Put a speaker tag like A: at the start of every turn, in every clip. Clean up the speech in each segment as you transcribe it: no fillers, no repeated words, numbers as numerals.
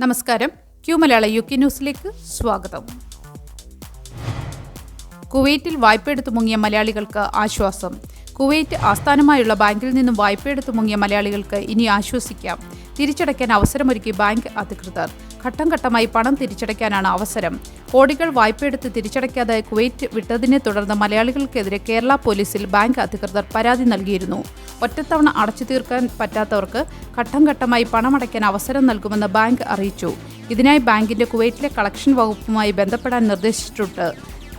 A: നമസ്കാരം. ക്യൂ മലയാള UK ന്യൂസിലേക്ക് സ്വാഗതം. കുവൈറ്റിൽ വായ്പയെടുത്തു മുങ്ങിയ മലയാളികൾക്ക് ആശ്വാസം. കുവൈറ്റ് ആസ്ഥാനമായുള്ള ബാങ്കിൽ നിന്നും വായ്പയെടുത്തു മുങ്ങിയ മലയാളികൾക്ക് ഇനി ആശ്വസിക്കാം. തിരിച്ചടയ്ക്കാൻ അവസരമൊരുക്കി ബാങ്ക് അധികൃതർ. ഘട്ടം ഘട്ടമായി പണം തിരിച്ചടയ്ക്കാനാണ് അവസരം. കോടികൾ വായ്പയെടുത്ത് തിരിച്ചടയ്ക്കാതെ കുവൈറ്റ് വിട്ടതിനെ തുടർന്ന് മലയാളികൾക്കെതിരെ കേരള പോലീസിൽ ബാങ്ക് അധികൃതർ പരാതി നൽകിയിരുന്നു. ഒറ്റത്തവണ അടച്ചു തീർക്കാൻ പറ്റാത്തവർക്ക് ഘട്ടം ഘട്ടമായി പണമടയ്ക്കാൻ അവസരം നൽകുമെന്ന് ബാങ്ക് അറിയിച്ചു. ഇതിനായി ബാങ്കിന്റെ കുവൈറ്റിലെ കളക്ഷൻ വകുപ്പുമായി ബന്ധപ്പെടാൻ നിർദ്ദേശിച്ചിട്ടുണ്ട്.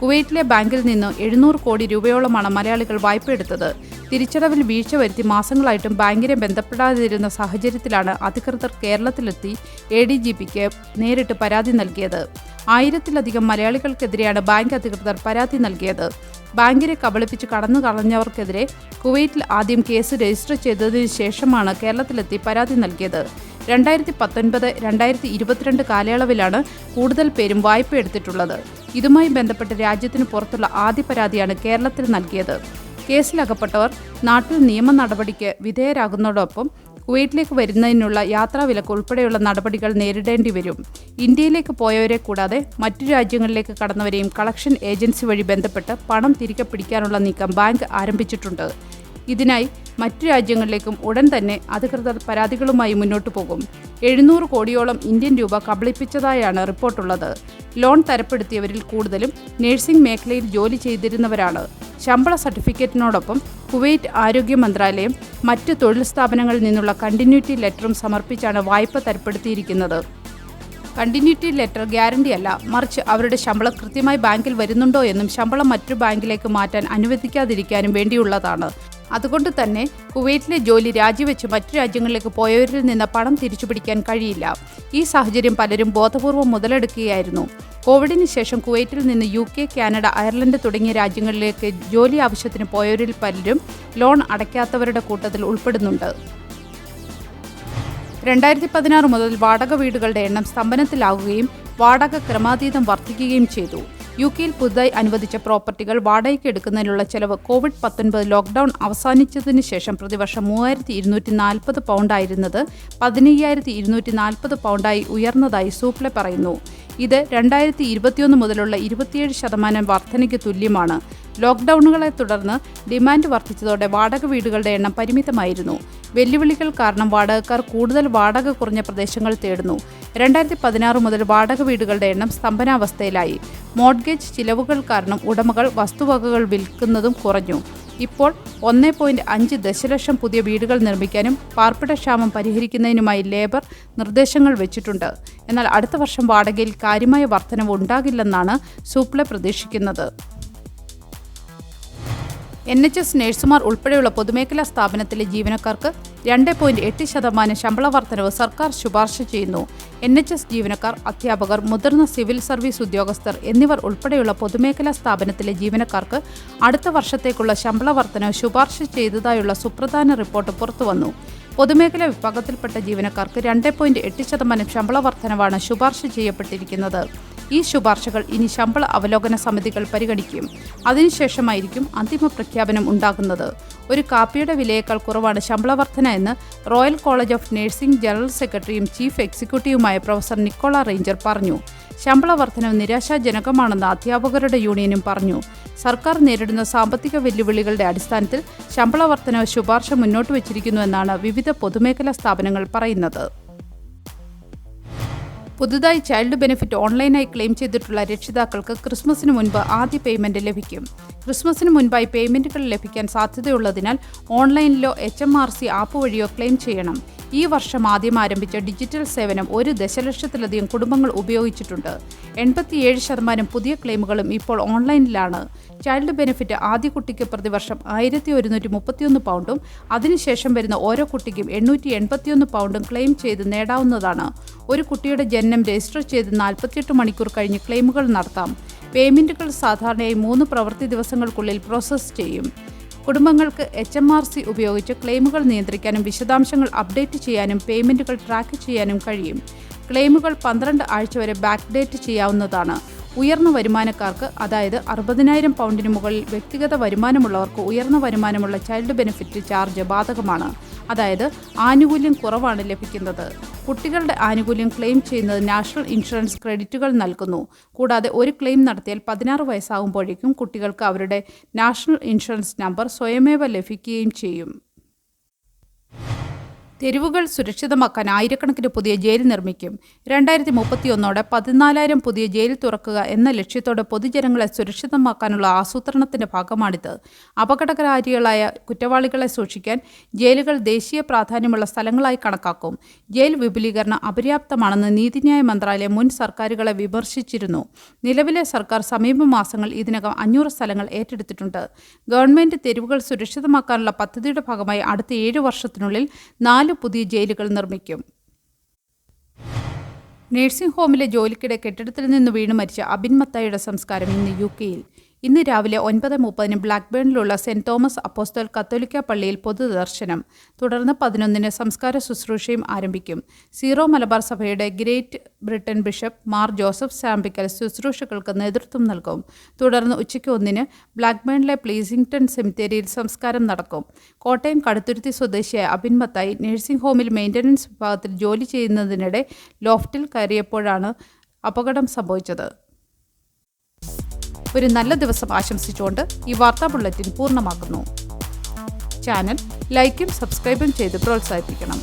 A: കുവൈറ്റിലെ ബാങ്കിൽ നിന്ന് 700 കോടി രൂപയോളമാണ് മലയാളികൾ വായ്പയെടുത്തത്. തിരിച്ചടവിൽ വീഴ്ച വരുത്തി മാസങ്ങളായിട്ടും ബാങ്കിനെ ബന്ധപ്പെടാതിരുന്ന സാഹചര്യത്തിലാണ് അധികൃതർ കേരളത്തിലെത്തി ADGPക്ക് നേരിട്ട് പരാതി നൽകിയത്. 1000-ലധികം മലയാളികൾക്കെതിരെയാണ് ബാങ്ക് അധികൃതർ പരാതി നൽകിയത്. ബാങ്കിനെ കബളിപ്പിച്ച് കടന്നു കളഞ്ഞവർക്കെതിരെ കുവൈറ്റിൽ ആദ്യം കേസ് രജിസ്റ്റർ ചെയ്തതിനു ശേഷമാണ് കേരളത്തിലെത്തി പരാതി നൽകിയത്. 2019-2022 കാലയളവിലാണ് കൂടുതൽ പേരും വായ്പ എടുത്തിട്ടുള്ളത്. ഇതുമായി ബന്ധപ്പെട്ട് രാജ്യത്തിന് പുറത്തുള്ള ആദ്യ പരാതിയാണ് കേരളത്തിൽ നൽകിയത്. കേസിലകപ്പെട്ടവർ നാട്ടിൽ നിയമ നടപടിക്ക് വിധേയരാകുന്നതോടൊപ്പം കുവൈറ്റിലേക്ക് വരുന്നതിനുള്ള യാത്രാവിലക്ക് ഉൾപ്പെടെയുള്ള നടപടികൾ നേരിടേണ്ടി വരും. ഇന്ത്യയിലേക്ക് പോയവരെ കൂടാതെ മറ്റു രാജ്യങ്ങളിലേക്ക് കടന്നവരെയും കളക്ഷൻ ഏജൻസി വഴി ബന്ധപ്പെട്ട് പണം തിരികെ പിടിക്കാനുള്ള നീക്കം ബാങ്ക് ആരംഭിച്ചിട്ടുണ്ട്. ഇതിനായി മറ്റു രാജ്യങ്ങളിലേക്കും ഉടൻ തന്നെ അധികൃതർ പരാതികളുമായി മുന്നോട്ടു പോകും. 700 കോടിയോളം ഇന്ത്യൻ രൂപ കബളിപ്പിച്ചതായാണ് റിപ്പോർട്ടുള്ളത്. ലോൺ തരപ്പെടുത്തിയവരിൽ കൂടുതലും നഴ്സിംഗ് മേഖലയിൽ ജോലി ചെയ്തിരുന്നവരാണ്. ശമ്പള സർട്ടിഫിക്കറ്റിനോടൊപ്പം കുവൈറ്റ് ആരോഗ്യ മന്ത്രാലയം മറ്റ് തൊഴിൽ സ്ഥാപനങ്ങളിൽ നിന്നുള്ള കണ്ടിന്യൂറ്റി ലെറ്ററും സമർപ്പിച്ചാണ് വായ്പ തരപ്പെടുത്തിയിരിക്കുന്നത്. കണ്ടിന്യൂറ്റി ലെറ്റർ ഗ്യാരണ്ടി അല്ല, മറിച്ച് അവരുടെ ശമ്പളം കൃത്യമായി ബാങ്കിൽ വരുന്നുണ്ടോ എന്നും ശമ്പളം മറ്റൊരു ബാങ്കിലേക്ക് മാറ്റാൻ അനുവദിക്കാതിരിക്കാനും വേണ്ടിയുള്ളതാണ്. അതുകൊണ്ട് തന്നെ കുവൈറ്റിലെ ജോലി രാജിവെച്ച് മറ്റു രാജ്യങ്ങളിലേക്ക് പോയവരിൽ നിന്ന് പണം തിരിച്ചുപിടിക്കാൻ കഴിയില്ല. ഈ സാഹചര്യം പലരും ബോധപൂർവം മുതലെടുക്കുകയായിരുന്നു. കോവിഡിന് ശേഷം കുവൈറ്റിൽ നിന്ന് UK, കാനഡ, അയർലൻഡ് തുടങ്ങിയ രാജ്യങ്ങളിലേക്ക് ജോലി ആവശ്യത്തിന് പോയവരിൽ പലരും ലോൺ അടയ്ക്കാത്തവരുടെ കൂട്ടത്തിൽ ഉൾപ്പെടുന്നുണ്ട്. 2016 മുതൽ വാടക വീടുകളുടെ എണ്ണം സ്തംഭനത്തിലാവുകയും വാടക ക്രമാതീതം വർദ്ധിക്കുകയും ചെയ്തു. UK-യിൽ പുതുതായി അനുവദിച്ച പ്രോപ്പർട്ടികൾ വാടകയ്ക്ക് എടുക്കുന്നതിനുള്ള ചെലവ് COVID-19 ലോക്ക്ഡൌൺ അവസാനിച്ചതിന് ശേഷം പ്രതിവർഷം 3240 പൗണ്ടായിരുന്നത് 15240 പൗണ്ടായി ഉയർന്നതായി സൂപ്ലെ പറയുന്നു. ഇത് 2021 മുതലുള്ള 27% വർധനയ്ക്ക് തുല്യമാണ്. ലോക്ക്ഡൌണുകളെ തുടർന്ന് ഡിമാൻഡ് വർദ്ധിച്ചതോടെ വാടക വീടുകളുടെ എണ്ണം പരിമിതമായിരുന്നു. വെല്ലുവിളികൾ കാരണം വാടകക്കാർ കൂടുതൽ വാടക കുറഞ്ഞ പ്രദേശങ്ങൾ തേടുന്നു. 2016 മുതൽ വാടക വീടുകളുടെ എണ്ണം സ്തംഭനാവസ്ഥയിലായി. മോർട്ട്ഗേജ് ചിലവുകൾ കാരണം ഉടമകൾ വസ്തുവകകൾ വിൽക്കുന്നതും കുറഞ്ഞു. ഇപ്പോൾ 1.5 ദശലക്ഷം പുതിയ വീടുകൾ നിർമ്മിക്കാനും പാർപ്പിടക്ഷാമം പരിഹരിക്കുന്നതിനുമായി ലേബർ നിർദ്ദേശങ്ങൾ വെച്ചിട്ടുണ്ട്. എന്നാൽ അടുത്ത വർഷം വാടകയിൽ കാര്യമായ വർധനവ് ഉണ്ടാകില്ലെന്നാണ് സൂപ്ലെ പ്രതീക്ഷിക്കുന്നത്. NHS നഴ്സുമാർ ഉൾപ്പെടെയുള്ള പൊതുമേഖലാ സ്ഥാപനത്തിലെ ജീവനക്കാർക്ക് 2.8% ശമ്പള വർധനവ് സർക്കാർ ശുപാർശ ചെയ്യുന്നു. NHS ജീവനക്കാർ, അധ്യാപകർ, മുതിർന്ന സിവിൽ സർവീസ് ഉദ്യോഗസ്ഥർ എന്നിവർ ഉൾപ്പെടെയുള്ള പൊതുമേഖലാ സ്ഥാപനത്തിലെ ജീവനക്കാർക്ക് അടുത്ത വർഷത്തേക്കുള്ള ശമ്പള വർധനവ് ശുപാർശ ചെയ്തതായുള്ള സുപ്രധാന റിപ്പോർട്ട് പുറത്തുവന്നു. പൊതുമേഖലാ വിഭാഗത്തിൽപ്പെട്ട ജീവനക്കാർക്ക് 2.8% ശമ്പള വർധനവാണ് ശുപാർശ ചെയ്യപ്പെട്ടിരിക്കുന്നത്. ഈ ശുപാർശകൾ ഇനി ശമ്പള അവലോകന സമിതികൾ പരിഗണിക്കും. അതിനുശേഷമായിരിക്കും അന്തിമ പ്രഖ്യാപനം ഉണ്ടാകുന്നത്. ഒരു കാപ്പിയുടെ വിലയേക്കാൾ കുറവാണ് ശമ്പള വർധന എന്ന് royal college of nursing general സെക്രട്ടറിയും ചീഫ് എക്സിക്യൂട്ടീവുമായ പ്രൊഫസർ നിക്കോള റേഞ്ചർ പറഞ്ഞു. ശമ്പള വർധനവ് നിരാശാജനകമാണെന്ന് അധ്യാപകരുടെ യൂണിയനും പറഞ്ഞു. സർക്കാർ നേരിടുന്ന സാമ്പത്തിക വെല്ലുവിളികളുടെ അടിസ്ഥാനത്തിൽ ശമ്പള വർധനവ് ശുപാർശ മുന്നോട്ട് വച്ചിരിക്കുന്നുവെന്നാണ് വിവിധ പൊതുമേഖലാ സ്ഥാപനങ്ങൾ പറയുന്നത്. പുതുതായി ചൈൽഡ് ബെനിഫിറ്റ് ഓൺലൈനായി ക്ലെയിം ചെയ്തിട്ടുള്ള രക്ഷിതാക്കൾക്ക് ക്രിസ്മസിന് മുൻപ് ആദ്യ പേയ്മെന്റ് ലഭിക്കും. ക്രിസ്മസിന് മുൻപായി പേയ്മെന്റുകൾ ലഭിക്കാൻ സാധ്യതയുള്ളതിനാൽ ഓൺലൈനിലോ HMRC ആപ്പ് വഴിയോ ക്ലെയിം ചെയ്യണം. ഈ വർഷം ആദ്യം ആരംഭിച്ച ഡിജിറ്റൽ സേവനം 1 ദശലക്ഷത്തിലധികം കുടുംബങ്ങൾ ഉപയോഗിച്ചിട്ടുണ്ട്. 87% പുതിയ ക്ലെയിമുകളും ഇപ്പോൾ ഓൺലൈനിലാണ്. ചൈൽഡ് ബെനിഫിറ്റ് ആദ്യ കുട്ടിക്ക് പ്രതിവർഷം 1131 പൗണ്ടും അതിനുശേഷം വരുന്ന ഓരോ കുട്ടിക്കും 881 പൗണ്ടും ക്ലെയിം ചെയ്ത് നേടാവുന്നതാണ്. ഒരു കുട്ടിയുടെ ജനനം രജിസ്റ്റർ ചെയ്ത് 48 മണിക്കൂർ കഴിഞ്ഞ് ക്ലെയിമുകൾ നടത്താം. പേയ്മെന്റുകൾ സാധാരണയായി 3 പ്രവൃത്തി ദിവസങ്ങൾക്കുള്ളിൽ പ്രോസസ്സ് ചെയ്യും. കുടുംബങ്ങൾക്ക് HMRC ഉപയോഗിച്ച് ക്ലെയിമുകൾ നിയന്ത്രിക്കാനും വിശദാംശങ്ങൾ അപ്ഡേറ്റ് ചെയ്യാനും പേയ്മെന്റുകൾ ട്രാക്ക് ചെയ്യാനും കഴിയും. ക്ലെയിമുകൾ 12 ആഴ്ച വരെ ബാക്ക് ഡേറ്റ് ചെയ്യാവുന്നതാണ്. ഉയർന്ന വരുമാനക്കാർക്ക്, അതായത് 60,000 പൗണ്ടിന് മുകളിൽ വ്യക്തിഗത വരുമാനമുള്ളവർക്ക് ഉയർന്ന വരുമാനമുള്ള ചൈൽഡ് ബെനിഫിറ്റ് ചാർജ് ബാധകമാണ്. അതായത് ആനുകൂല്യം കുറവാണ് ലഭിക്കുന്നത്. കുട്ടികളുടെ ആനുകൂല്യം ക്ലെയിം ചെയ്യുന്നത് നാഷണൽ ഇൻഷുറൻസ് ക്രെഡിറ്റുകൾ നൽകുന്നു. കൂടാതെ ഒരു ക്ലെയിം നടത്തിയാൽ 16 വയസ്സാകുമ്പോഴേക്കും കുട്ടികൾക്ക് അവരുടെ നാഷണൽ ഇൻഷുറൻസ് നമ്പർ സ്വയമേവ ലഭിക്കുകയും ചെയ്യും. തെരുവുകൾ സുരക്ഷിതമാക്കാൻ ആയിരക്കണക്കിന് പുതിയ ജയിൽ നിർമ്മിക്കും. 2031 14,000 പുതിയ ജയിൽ തുറക്കുക എന്ന ലക്ഷ്യത്തോടെ പൊതുജനങ്ങളെ സുരക്ഷിതമാക്കാനുള്ള ആസൂത്രണത്തിന്റെ ഭാഗമാണിത്. അപകടകാരികളായ കുറ്റവാളികളെ സൂക്ഷിക്കാൻ ജയിലുകൾ ദേശീയ പ്രാധാന്യമുള്ള സ്ഥലങ്ങളായി കണക്കാക്കും. ജയിൽ വിപുലീകരണം അപര്യാപ്തമാണെന്ന് നീതിന്യായ മന്ത്രാലയം മുൻ സർക്കാരുകളെ വിമർശിച്ചിരുന്നു. നിലവിലെ സർക്കാർ സമീപ മാസങ്ങൾ ഇതിനകം 500 സ്ഥലങ്ങൾ ഏറ്റെടുത്തിട്ടുണ്ട്. ഗവൺമെന്റ് തെരുവുകൾ സുരക്ഷിതമാക്കാനുള്ള പദ്ധതിയുടെ ഭാഗമായി അടുത്ത 7 വർഷത്തിനുള്ളിൽ 4 പുതിയ ജയിലുകൾ നിർമ്മിക്കും. നഴ്സിംഗ് ഹോമിലെ ജോലിക്കിടെ കെട്ടിടത്തിൽ നിന്ന് വീണ് മരിച്ച അബിൻ മത്തായിയുടെ സംസ്കാരം ഇന്ന് UK-യിൽ. ഇന്ന് രാവിലെ 9:30 ബ്ലാക്ക്ബേണിലുള്ള സെന്റ് തോമസ് അപ്പോസ്തോൽ കത്തോലിക്ക പള്ളിയിൽ പൊതുദർശനം. തുടർന്ന് 11 സംസ്കാര ശുശ്രൂഷയും ആരംഭിക്കും. സീറോ മലബാർ സഭയുടെ Great Britain bishop Mar Joseph Srampickal ശുശ്രൂഷകൾക്ക് നേതൃത്വം നൽകും. തുടർന്ന് ഉച്ചയ്ക്ക് 1 ബ്ലാക്ക്ബേണിലെ പ്ലീസിംഗ്ടൺ സെമിത്തേരിയിൽ സംസ്കാരം നടക്കും. കോട്ടയം കടുത്തുരുത്തി സ്വദേശിയായ അബിൻ മത്തായി നഴ്സിംഗ് ഹോമിൽ മെയിൻ്റനൻസ് വിഭാഗത്തിൽ ജോലി ചെയ്യുന്നതിനിടെ ലോഫ്റ്റിൽ കയറിയപ്പോഴാണ് അപകടം സംഭവിച്ചത്. ഒരു നല്ല ദിവസം ആശംസിച്ചുകൊണ്ട് ഈ വാർത്താ ബുള്ളറ്റിൻ പൂർണ്ണമാകുന്നു. ചാനൽ ലൈക്കും സബ്സ്ക്രൈബും ചെയ്ത് പ്രോത്സാഹിപ്പിക്കണം.